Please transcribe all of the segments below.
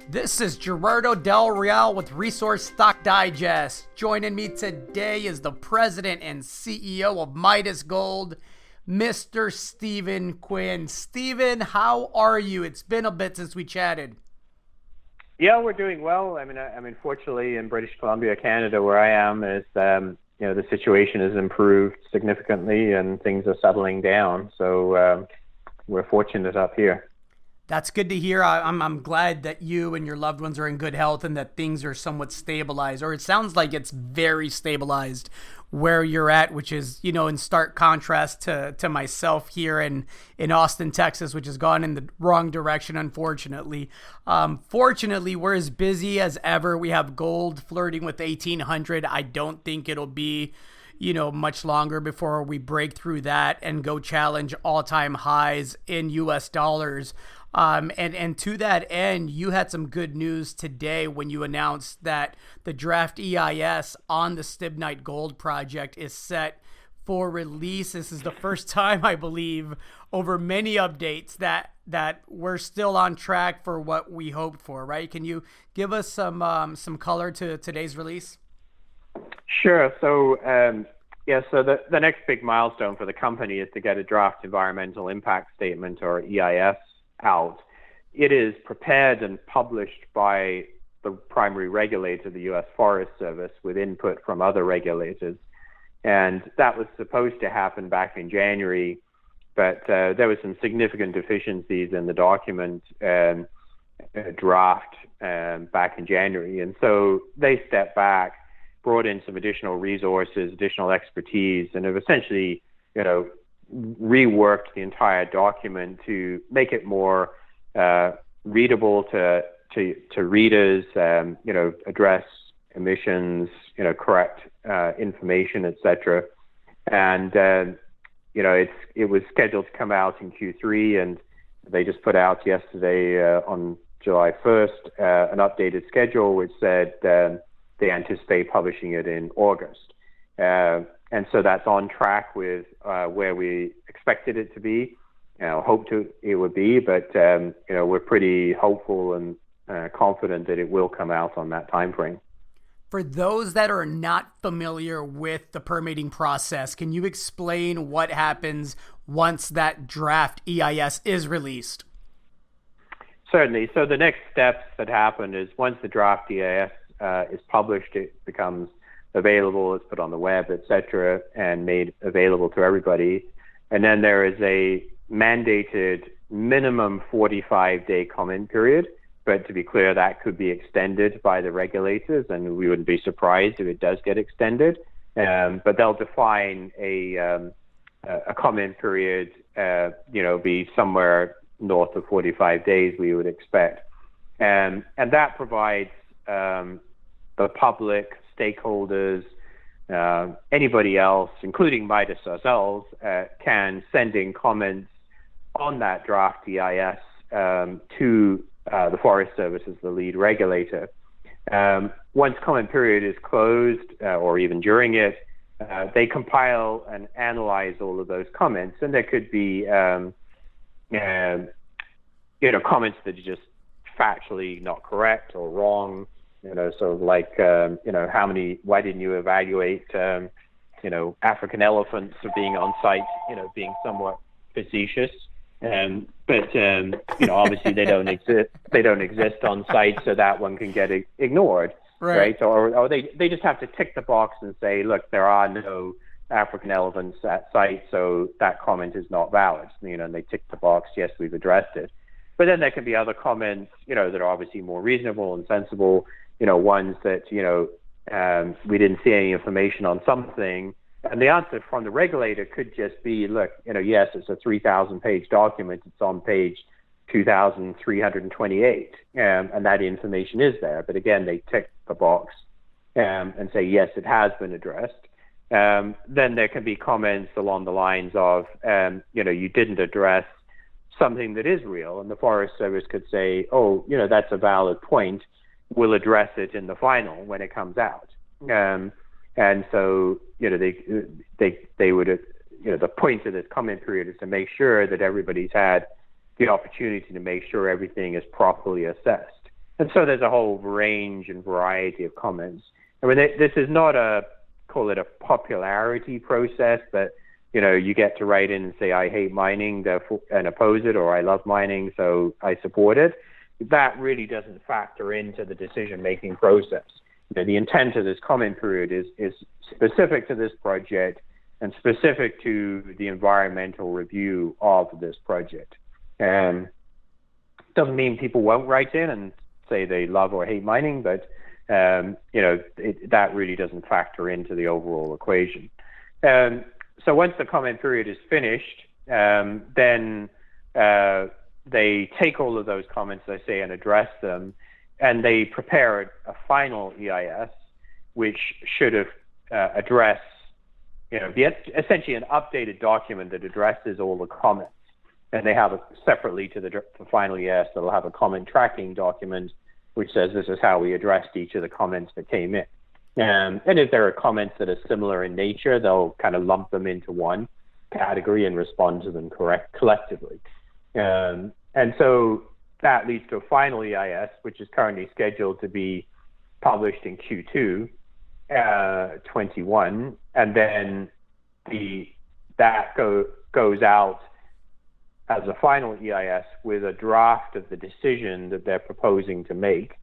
This is Gerardo Del Real with Resource Stock Digest. Joining me today is the president and CEO of Midas Gold, Mr. Stephen Quin. Stephen, how are you? It's been a bit since we chatted. Yeah, we're doing well. I mean, fortunately, in British Columbia, Canada, where I am, is the situation has improved significantly and things are settling down. So we're fortunate up here. That's good to hear. I'm glad that you and your loved ones are in good health and that things are somewhat stabilized, or it sounds like it's very stabilized where you're at, which is, in stark contrast to myself here in Austin, Texas, which has gone in the wrong direction, unfortunately. Fortunately, we're as busy as ever. We have gold flirting with 1800. I don't think it'll be much longer before we break through that and go challenge all-time highs in US dollars. And to that end, you had some good news today when you announced that the draft EIS on the Stibnite Gold project is set for release. This is the first time, I believe, over many updates that we're still on track for what we hoped for, right? Can you give us some color to today's release? Sure. So, so the next big milestone for the company is to get a draft environmental impact statement, or EIS, out. It is prepared and published by the primary regulator, the U.S. Forest Service, with input from other regulators. And that was supposed to happen back in January, but there were some significant deficiencies in the document draft back in January. And so they stepped back, brought in some additional resources, additional expertise, and have essentially, reworked the entire document to make it more readable to readers, address emissions, correct information, etc. And it was scheduled to come out in Q3, and they just put out yesterday on July 1st an updated schedule which said they anticipate publishing it in August. And so that's on track with where we expected it to be, hoped it would be, but we're pretty hopeful and confident that it will come out on that time frame. For those that are not familiar with the permitting process, can you explain what happens once that draft EIS is released? Certainly. So the next steps that happen is once the draft EIS is published, it becomes available, it's put on the web, etc., and made available to everybody. And then there is a mandated minimum 45-day comment period. But to be clear, that could be extended by the regulators, and we wouldn't be surprised if it does get extended. But they'll define a comment period, be somewhere north of 45 days, we would expect. And that provides the public, stakeholders, anybody else, including Midas ourselves, can send in comments on that draft EIS to the Forest Service as the lead regulator. Once comment period is closed, or even during it, they compile and analyze all of those comments, and there could be comments that are just factually not correct or wrong. Sort of like, why didn't you evaluate, African elephants for being on site, being somewhat facetious. But obviously they don't exist on site, so that one can get ignored, right? Or they just have to tick the box and say, look, there are no African elephants at site, so that comment is not valid. And they tick the box, yes, we've addressed it. But then there can be other comments, that are obviously more reasonable and sensible, ones that, we didn't see any information on something. And the answer from the regulator could just be, look, yes, it's a 3,000-page document. It's on page 2,328, and that information is there. But again, they tick the box and say, yes, it has been addressed. Then there can be comments along the lines of, you didn't address something that is real. And the Forest Service could say, oh, that's a valid point. We'll address it in the final when it comes out. And so, they would, the point of this comment period is to make sure that everybody's had the opportunity to make sure everything is properly assessed. And so there's a whole range and variety of comments. I mean, this is not call it a popularity process, but, you get to write in and say, I hate mining, therefore, and oppose it, or I love mining, so I support it. That really doesn't factor into the decision-making process. The intent of this comment period is specific to this project and specific to the environmental review of this project. And doesn't mean people won't write in and say they love or hate mining, but that really doesn't factor into the overall equation. So once the comment period is finished, then they take all of those comments, I say, and address them, and they prepare a final EIS, which should have address, essentially an updated document that addresses all the comments. And they have separately to the final EIS, they'll have a comment tracking document which says this is how we addressed each of the comments that came in. And if there are comments that are similar in nature, they'll kind of lump them into one category and respond to them collectively. And so that leads to a final EIS, which is currently scheduled to be published in Q2 21, and then that goes out as a final EIS with a draft of the decision that they're proposing to make.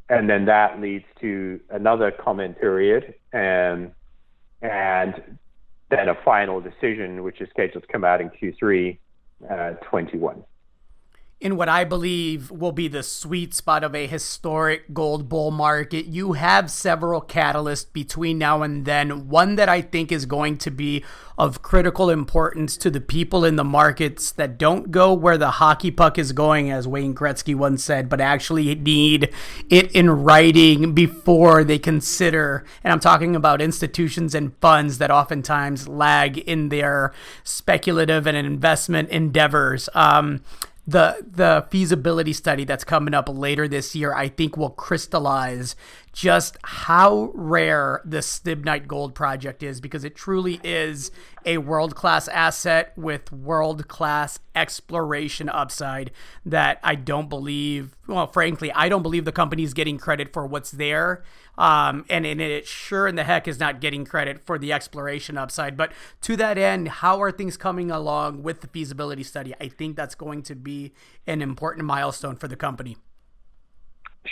And then that leads to another comment period and then a final decision, which is scheduled to come out in Q3 21. In what I believe will be the sweet spot of a historic gold bull market, you have several catalysts between now and then. One that I think is going to be of critical importance to the people in the markets that don't go where the hockey puck is going, as Wayne Gretzky once said, but actually need it in writing before they consider, and I'm talking about institutions and funds that oftentimes lag in their speculative and investment endeavors. The feasibility study that's coming up later this year, I think, will crystallize just how rare the Stibnite Gold project is, because it truly is a world-class asset with world-class exploration upside that I don't believe, well, frankly, I don't believe the company's getting credit for what's there. And it sure in the heck is not getting credit for the exploration upside. But to that end, how are things coming along with the feasibility study? I think that's going to be an important milestone for the company.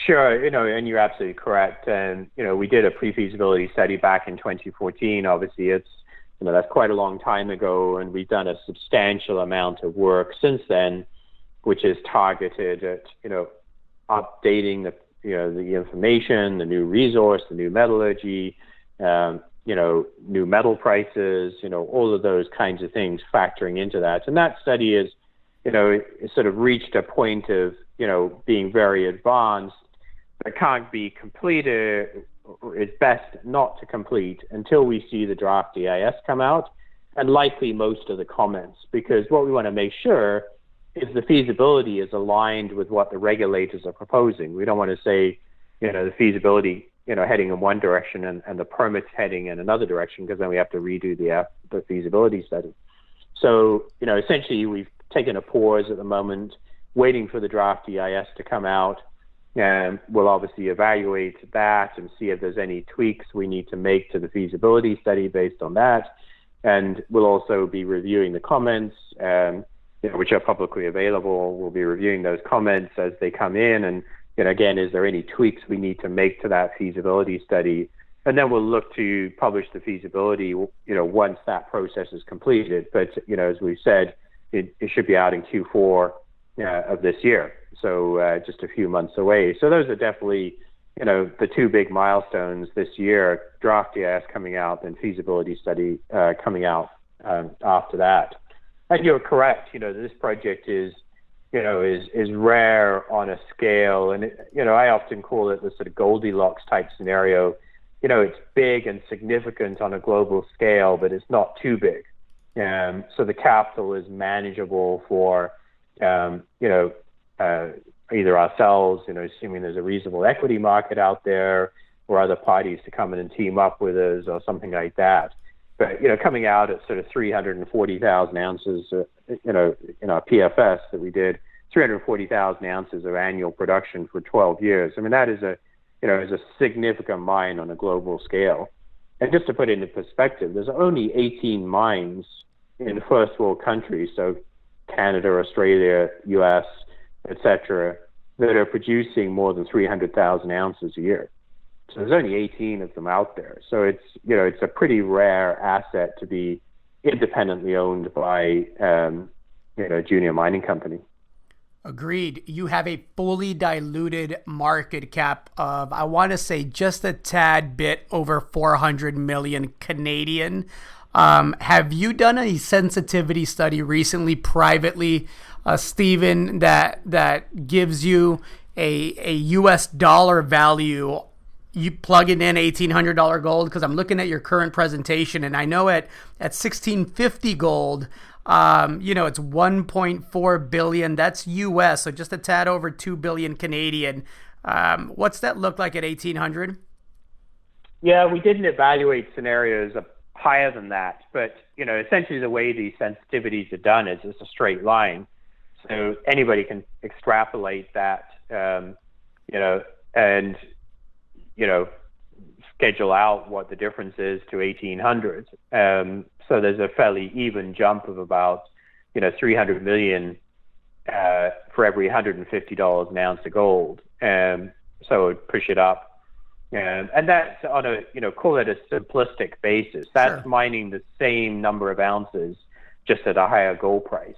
Sure, and you're absolutely correct. And, we did a pre-feasibility study back in 2014. Obviously, it's, that's quite a long time ago, and we've done a substantial amount of work since then, which is targeted at, updating the information, the new resource, the new metallurgy, new metal prices, all of those kinds of things factoring into that. And that study is, it sort of reached a point of, being very advanced, but can't be completed, or it's best not to complete until we see the draft EIS come out, and likely most of the comments, because what we want to make sure is the feasibility is aligned with what the regulators are proposing. We don't want to say, the feasibility, heading in one direction and the permits heading in another direction, because then we have to redo the feasibility study. So, essentially we've taken a pause at the moment, waiting for the draft EIS to come out, and we'll obviously evaluate that and see if there's any tweaks we need to make to the feasibility study based on that. And we'll also be reviewing the comments, which are publicly available. We'll be reviewing those comments as they come in, and again, is there any tweaks we need to make to that feasibility study? And then we'll look to publish the feasibility, once that process is completed. But as we've said, it should be out in Q4 of this year, so just a few months away. So those are definitely, the two big milestones this year: draft EIS coming out, and feasibility study coming out after that. And you're correct, this project is rare on a scale, and I often call it the sort of Goldilocks type scenario. It's big and significant on a global scale, but it's not too big. So the capital is manageable for, either ourselves, assuming there's a reasonable equity market out there, or other parties to come in and team up with us or something like that. But, coming out at sort of 340,000 ounces, in our PFS that we did, 340,000 ounces of annual production for 12 years. I mean, that is a significant mine on a global scale. And just to put it into perspective, there's only 18 mines in first world countries, so Canada, Australia, US, etc., that are producing more than 300,000 ounces a year. So there's only 18 of them out there. So it's a pretty rare asset to be independently owned by a junior mining company. Agreed. You have a fully diluted market cap of, I want to say, just a tad bit over 400 million Canadian. Have you done a sensitivity study recently, privately, Stephen, that gives you a US dollar value? You plug it in $1,800 gold, because I'm looking at your current presentation, and I know at 1650 gold, it's 1.4 billion. That's US, so just a tad over 2 billion Canadian. What's that look like at 1,800? Yeah, we didn't evaluate scenarios higher than that, but essentially the way these sensitivities are done is it's a straight line, so anybody can extrapolate that, and schedule out what the difference is to 1,800. So there's a fairly even jump of about 300 million for every $150 an ounce of gold. So it would push it up. And that's on a, call it a simplistic basis. That's sure. Mining the same number of ounces, just at a higher gold price.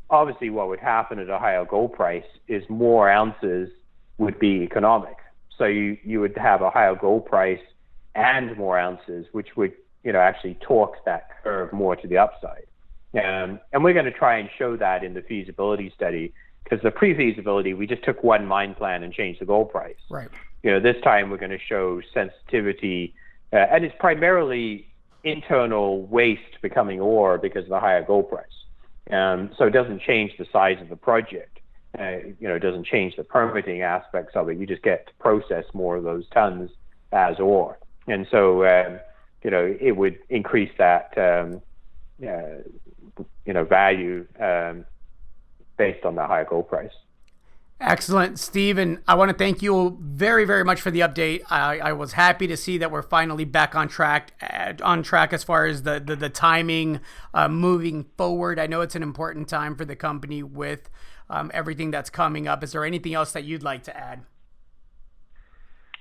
Obviously, what would happen at a higher gold price is more ounces would be economic. So you would have a higher gold price and more ounces, which would, actually torque that curve more to the upside. And we're going to try and show that in the feasibility study, because the pre-feasibility, we just took one mine plan and changed the gold price. Right. This time we're going to show sensitivity, and it's primarily internal waste becoming ore because of the higher gold price. So it doesn't change the size of the project. It doesn't change the permitting aspects of it. You just get to process more of those tons as ore. And so, it would increase that, value based on the higher gold price. Excellent, Stephen. I want to thank you very, very much for the update. I was happy to see that we're finally back on track as far as the timing moving forward. I know it's an important time for the company with everything that's coming up. Is there anything else that you'd like to add?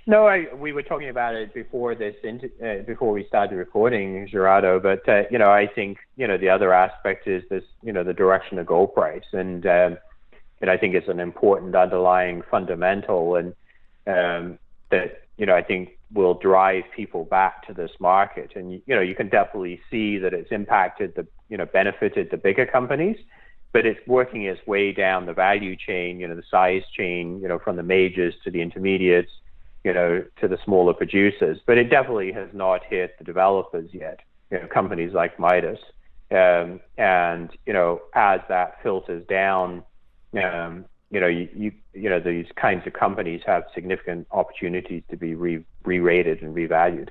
No, we were talking about it before before we started recording, Gerardo. But I think the other aspect is this, the direction of gold price, and I think it's an important underlying fundamental, and that I think will drive people back to this market. And you can definitely see that it's impacted benefited the bigger companies, but it's working its way down the value chain, the size chain, from the majors to the intermediates, to the smaller producers. But it definitely has not hit the developers yet, companies like Midas. And as that filters down, these kinds of companies have significant opportunities to be re-rated and revalued.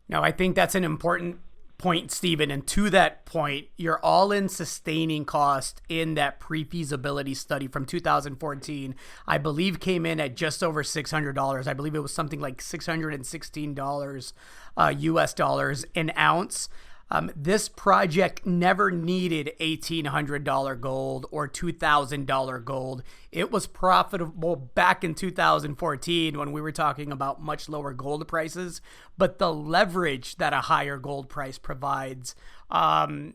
Now, I think that's an important point, Stephen. And to that point, your all-in sustaining cost in that pre-feasibility study from 2014, I believe came in at just over $600. I believe it was something like $616 US dollars an ounce. This project never needed $1,800 gold or $2,000 gold. It was profitable back in 2014 when we were talking about much lower gold prices. But the leverage that a higher gold price provides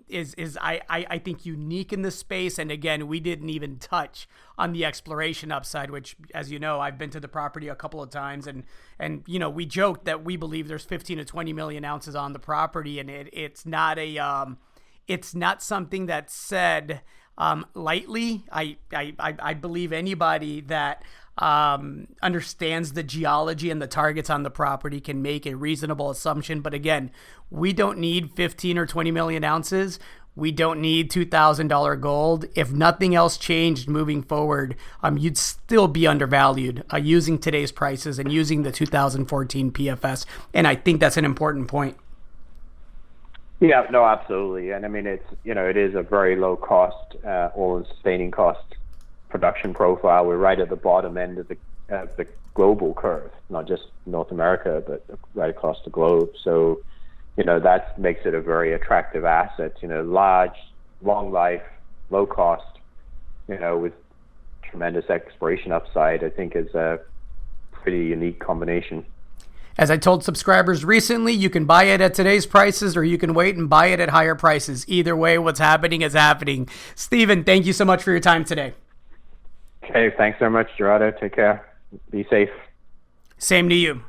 is I think unique in this space. And again, we didn't even touch on the exploration upside, which, as you know, I've been to the property a couple of times, and we joked that we believe there's 15 to 20 million ounces on the property, and it's not something that's said lightly. I believe anybody that understands the geology and the targets on the property can make a reasonable assumption. But again, we don't need 15 or 20 million ounces. We don't need $2,000 gold. If nothing else changed moving forward, you'd still be undervalued using today's prices and using the 2014 PFS. And I think that's an important point. Yeah, no, absolutely. And I mean, it's, it is a very low cost, all-in sustaining cost production profile, we're right at the bottom end of the global curve, not just North America, but right across the globe. So, that makes it a very attractive asset. Large, long life, low cost, with tremendous exploration upside, I think is a pretty unique combination. As I told subscribers recently, you can buy it at today's prices or you can wait and buy it at higher prices. Either way, what's happening is happening. Stephen, thank you so much for your time today. Okay, thanks very much, Gerardo. Take care. Be safe. Same to you.